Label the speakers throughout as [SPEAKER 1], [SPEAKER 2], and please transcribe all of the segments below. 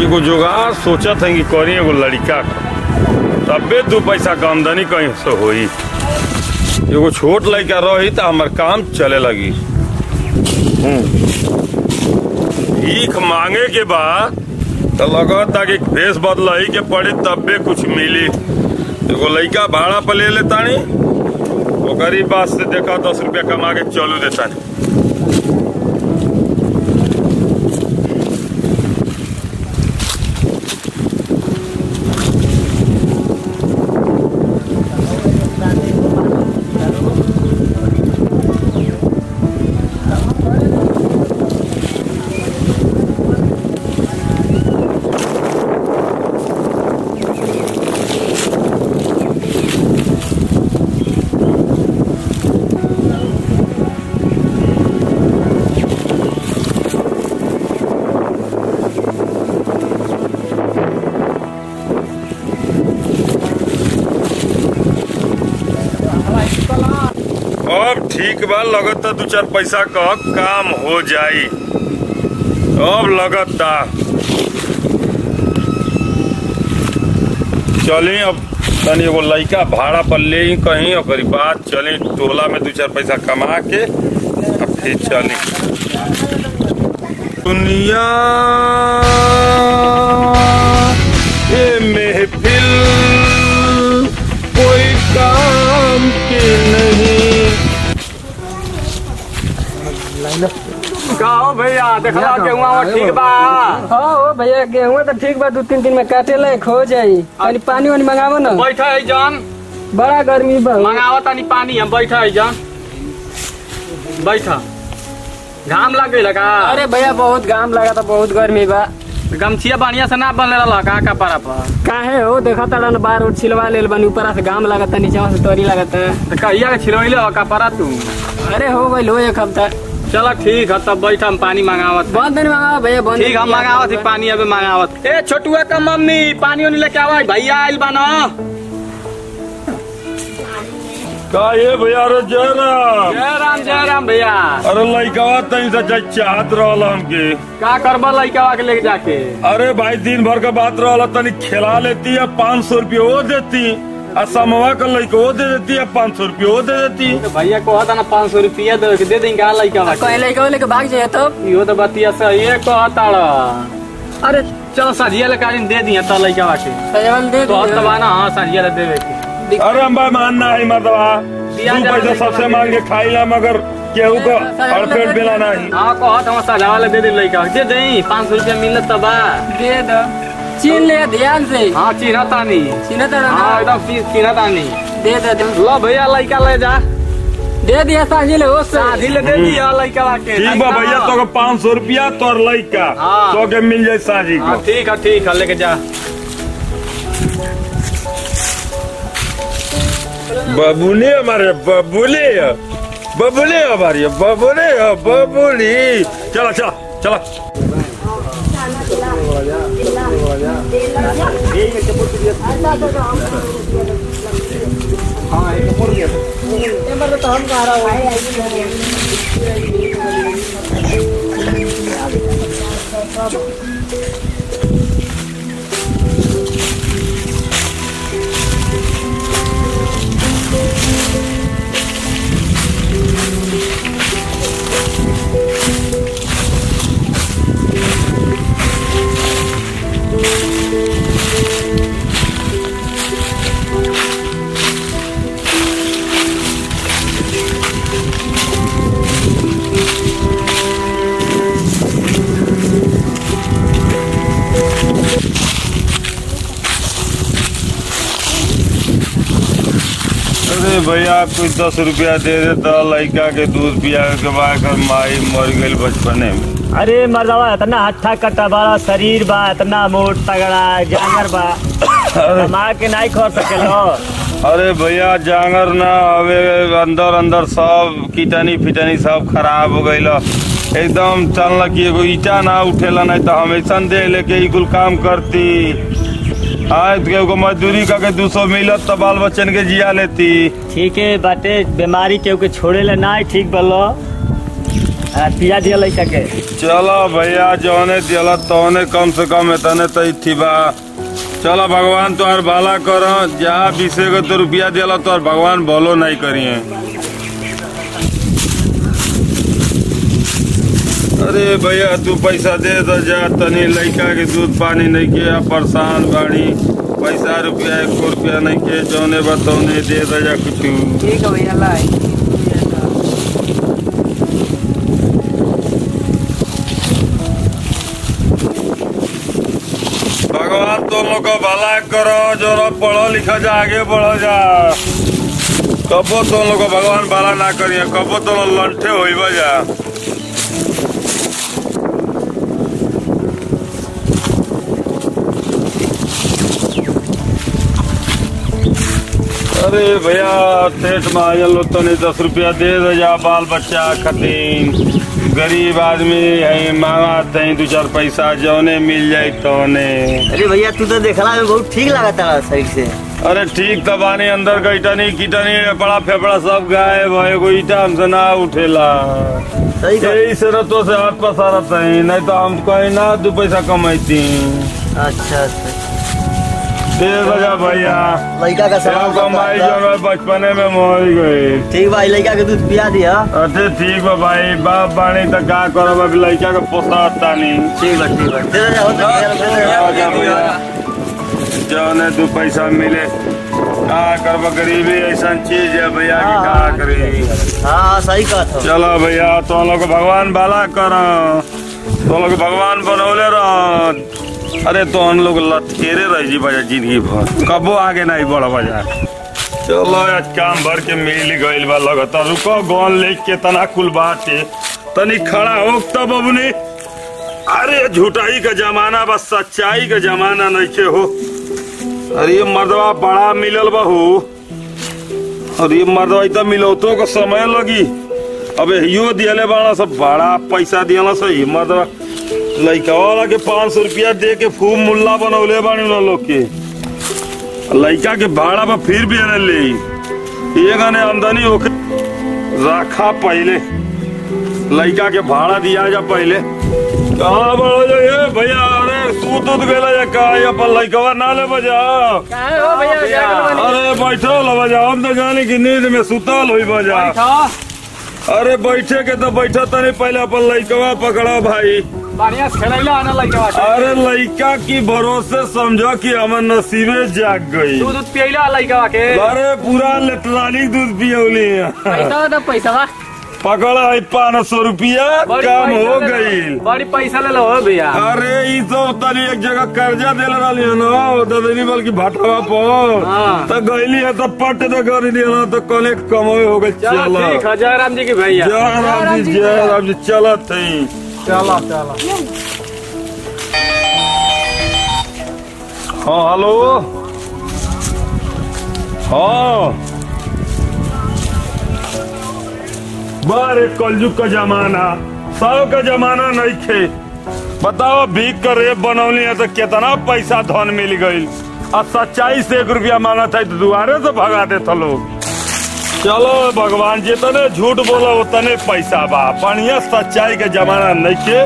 [SPEAKER 1] एगो जुगाड़ सोचा था कि करी एगो लड़का तबे 2 पैसा का आमदनी कहीं से होई। एगो छोट लड़का रही तो हमार काम चले लगी। भीख मांगे के बाद तो लगता कि भेष बदलही के पड़ी तबे कुछ मिली। एगो लड़का भाड़ा पर ले लेतानी, वो गरीब बात से देखा 10 रुपया कमा के चलू देतानी। अब ठीक बा, लगता 2-4 पैसा का काम हो जाई। अब लगता चली अब तनी एगो लड़का भाड़ा पर ले कहीं और बाद चली टोला में 2-4 पैसा कमा के अब फिर चली। दुनिया ये महफिल कोई काम के नहीं।
[SPEAKER 2] कहो भैया देखला गेहुआ ठीक बा?
[SPEAKER 3] हाँ भैया गेहुआ तो ठीक बा, 2-3 दिन में काटे लायक हो जाई। तनी पानी वानी मंगावो ना।
[SPEAKER 2] बैठा है जान,
[SPEAKER 3] बड़ा गर्मी बा।
[SPEAKER 2] मंगावो तनी पानी। हम बैठा है जान, बैठा। घाम लग गई लगा?
[SPEAKER 3] अरे भैया बहुत घाम लगा था, बहुत गर्मी बा।
[SPEAKER 2] गमछिया बढ़िया से ना बनले रहा का कपड़ा पर?
[SPEAKER 3] काहे हो देखा तड़न बार और छिलवा लेल बनी, ऊपर से घाम लगता, नीचे से तोरी लगता।
[SPEAKER 2] कहिया के छिलवैले कपड़ा तू?
[SPEAKER 3] अरे हो गई लो 1 हफ्ता।
[SPEAKER 2] चलो ठीक है तब बैठा, हम पानी मंगावत।
[SPEAKER 3] बहुत दिन मंगावा भैया, बहुत
[SPEAKER 2] ठीक हम मंगावत पानी। अबे मंगावत। ए छोटुआ का मम्मी पानी वानी लेके आवा, भैया आइल बना।
[SPEAKER 1] का ये भैया? अरे
[SPEAKER 2] जय राम भैया।
[SPEAKER 1] अरे लड़का तनी से चाहत रहल हमके।
[SPEAKER 2] का करबा लड़का के लेके जाके?
[SPEAKER 1] अरे भाई दिन भर का बात रहल, तनी खिला लेती है, 500 रुपये वो देती, असमवा का लड़का वो दे देती है, 500 रुपये वो दे देती।
[SPEAKER 2] तो भैया को होता ना 500 रुपया दे देंगे लड़का।
[SPEAKER 3] कहीं लड़का लेके भाग जाए तब।
[SPEAKER 2] यो तो बतिया सही है कहता। अरे चलो सजिया लेकर दे दिया तो लड़का के तो हतवा ना। हाँ सजिया ले देवे के।
[SPEAKER 1] अरे हम भाई मानना है मर्दवा, 2 पैसा सबसे मांग के खाई ला, मगर केहू को अड़पेट बेला नहीं।
[SPEAKER 2] हाँ कहत हम सजा वाले दे दे लड़का दे दे 500 रुपया मिलत तब
[SPEAKER 3] दे दो। चीन ले ध्यान से।
[SPEAKER 2] हाँ चिन्ह तानी
[SPEAKER 3] हाँ
[SPEAKER 2] एकदम चिन्ह तानी।
[SPEAKER 3] दे दे
[SPEAKER 2] लो भैया लड़का ले जा।
[SPEAKER 3] दे दिया साझी ले हो
[SPEAKER 2] साझी ले दे दिया लड़का के।
[SPEAKER 1] ठीक बा भैया, तो 500 रुपया तोर लड़का तो के मिल जाए साझी को।
[SPEAKER 2] ठीक है लेके जा।
[SPEAKER 1] बबुली हमारे बबुली हमारी बबुली। चला चला चला।
[SPEAKER 2] हाँ
[SPEAKER 3] तो हम कह रहा हूँ
[SPEAKER 1] भैया कुछ 10 रुपया दे देता, लड़का के दूध पिया के बाद माई मर गई बचपने में।
[SPEAKER 4] अरे मर्दवा इतना हट्ठा कट्टा बड़ा शरीर बा, इतना मोट तगड़ा जांगर बा, कमा के नहीं खा सकेलो।
[SPEAKER 1] अरे भैया जांगर ना हवे, अंदर अंदर सब कीटनी फिटनी सब खराब हो गई। एकदम चलना कि एगो ईटा ना उठेला, नहीं तो हमेशा दे लेके कुल काम करती। आज के मजदूरी करके 200 मिलत तो बाल बच्चन के जिया लेती।
[SPEAKER 4] ठीक है बाटे, बीमारी के छोड़े ला ना ठीक बोलो। पिया दिया लड़का के।
[SPEAKER 1] चलो भैया जौने दिला तौने कम से कम इतने तो थी बा। चलो भगवान तोहर भला करो। जहाँ 20 को तो रुपया दिला तोहर भगवान भलो नहीं करिए। अरे भैया तू पैसा दे दो जा, तनी लड़का के दूध पानी नहीं के परेशान बाड़ी। पैसा रुपया 1 रुपया नहीं के, जौने बतौने दे दो जा कुछ।
[SPEAKER 3] ठीक है भैया लाई।
[SPEAKER 1] भगवान तुम लोग को भला करो। जो पढ़ो लिखा जा, आगे बढ़ो जा। कबो तुम लोग को भगवान भला ना करिए, कबो तो लंठे हो जा। अरे भैया सेठ महाजन लो तो नहीं 10 रुपया दे दो जा, बाल बच्चा खतीन। गरीब आदमी है, मांगा थे 2-4 पैसा, जौने मिल जाये तौने।
[SPEAKER 5] अरे भैया तू तो देखला में बहुत ठीक लगा था शरीर से।
[SPEAKER 1] अरे ठीक तो बानी, अंदर का ईटा नहीं बड़ा फेफड़ा सब गायब है। कोई ईटा हमसे ना उठेला। यही से रतों से हाथ पसारत है, नहीं तो हम कहीं ना 2 पैसा कमाती।
[SPEAKER 5] अच्छा
[SPEAKER 1] दे बजा भैया।
[SPEAKER 5] लड़का का सामान
[SPEAKER 1] कमाई जो बचपने में मोह गई।
[SPEAKER 5] ठीक भाई, लड़का के दूध पिया दिया।
[SPEAKER 1] अरे ठीक बा भाई, बाप बानी तो का करो, अभी लड़का के पोसाता नहीं।
[SPEAKER 5] ठीक है ठीक है, दे
[SPEAKER 1] जौने 2 पैसा मिले का करब। गरीबी ऐसा चीज है भैया की का करी।
[SPEAKER 5] हाँ सही कहा।
[SPEAKER 1] चलो भैया तो लोग भगवान भला करो, तो लोग भगवान बनौले रहो। अरे तो हम लोग लथेरे रह जी बजा जिंदगी भर, कबो आगे नहीं बढ़ बजा। चलो आज काम भर के मिल गईल बा लगता। रुको गौन ले के तना कुल बाटे तनी खड़ा हो तब बबुनी। अरे झूठाई का जमाना बस, सच्चाई का जमाना नहीं के हो। अरे ये मर्दवा बड़ा मिलल बहू, और ये मर्दवा इतना मिलौतो को समय लगी। अब यो दियले बड़ा सब बड़ा पैसा दियला सही मर्दवा। लड़का वाला के 500 रुपया दे के खूब मुल्ला बनौले बानी लोग के। लड़का के भाड़ा पर फिर भी न ले ये गाने आमदनी होके रखा। पहले लड़का के भाड़ा दिया जा पहले। कहाँ बढ़ो जो ये भैया। अरे सूत गया जा का अपन लड़का ना ले बजा। अरे बैठो लो बजा, हम तो जाने की नींद में सुतल हुई बजा। अरे बैठे के तो बैठो तनी पहले अपन लड़का पकड़ो भाई। अरे लड़का की भरोसे समझो कि हमारे नसीबे जाग गई।
[SPEAKER 2] दूध पियला लड़का के।
[SPEAKER 1] अरे पूरा लेटलानी दूध पियौली।
[SPEAKER 3] पैसा
[SPEAKER 1] पकड़ा है 500 रुपया, काम हो गई।
[SPEAKER 2] बड़ी पैसा ले लो भैया।
[SPEAKER 1] अरे ये तो तनी एक जगह कर्जा दे रही है ना ददनी बल्कि भाटवा पर तो गईली है तो पट तो कर दिया ना तो कने कमाई हो गई। चलो
[SPEAKER 2] ठीक है, जय राम जी की भैया।
[SPEAKER 1] जय राम जी जय राम जी। चलो थी
[SPEAKER 2] चलो चलो।
[SPEAKER 1] हाँ हेलो। हाँ बारे कलयुग का जमाना, 100 का जमाना नहीं खे। बताओ भीख कर रेप बनौली है तो कितना पैसा धन मिल गई। और सच्चाई से 1 रुपया मांगा था तो दुआरे से भगा देता लोग। चलो भगवान जितने झूठ बोलो उतने पैसा बा। बढ़िया सच्चाई के जमाना नहीं के।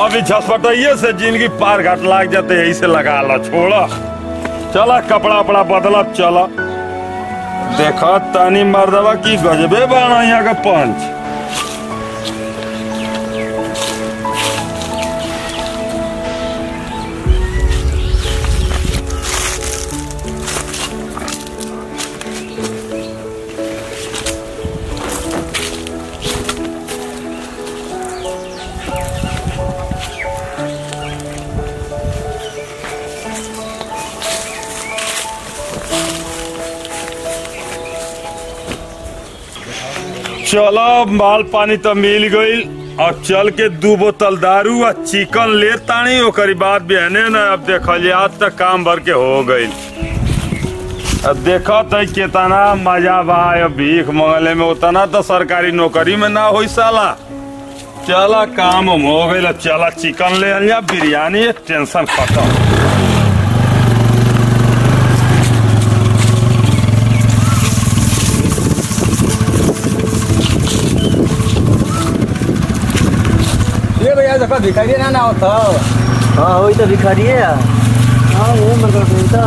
[SPEAKER 1] अभी झसपटाइए से जिंदगी पार घाट लाग जाते, यही से लगा लो छोड़ा। चला कपड़ा वपड़ा बदला। चला देखा तानी मर्दवा की गजबे बाना यहाँ का पंच। चलो माल पानी तो मिल गई। अब चल के 2 बोतल दारू और चिकन ले तानी ओकरी बाद बहने न। अब देखल आज तक काम भर के हो गई। अब देखो तो कितना मजा बा। अब भीख मंगले में उतना तो सरकारी नौकरी में ना हो साला। चला काम हो गई। चला चिकन ले लिया, बिरयानी, टेंशन खत्म।
[SPEAKER 2] भैया देखो भिखारी ना होता।
[SPEAKER 5] हाँ वही तो भिखारी है।
[SPEAKER 3] हाँ ये मतलब तो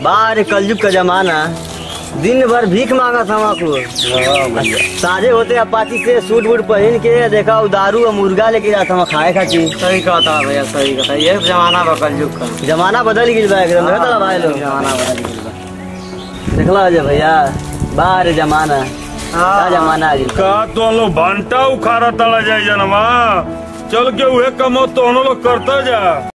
[SPEAKER 5] बाहर कलयुग का जमाना, दिन भर भीख मांगा था वहाँ को। साझे होते अपाची से सूट बूट पहन के देखा दारू और मुर्गा लेके जाता वहाँ खाए खाती।
[SPEAKER 2] सही कहता भैया, सही कहता। ये जमाना बा कलयुग का।
[SPEAKER 5] जमाना बदल गई बा एकदम। देखा भाई लोग
[SPEAKER 2] जमाना बदल गया।
[SPEAKER 5] देखला जे भैया बाहर जमाना का जमाना आ गया।
[SPEAKER 1] का तो लोग भंटा उखाड़ा तला जाए जनवा, चल के उहे कमो तो लोग करता जा।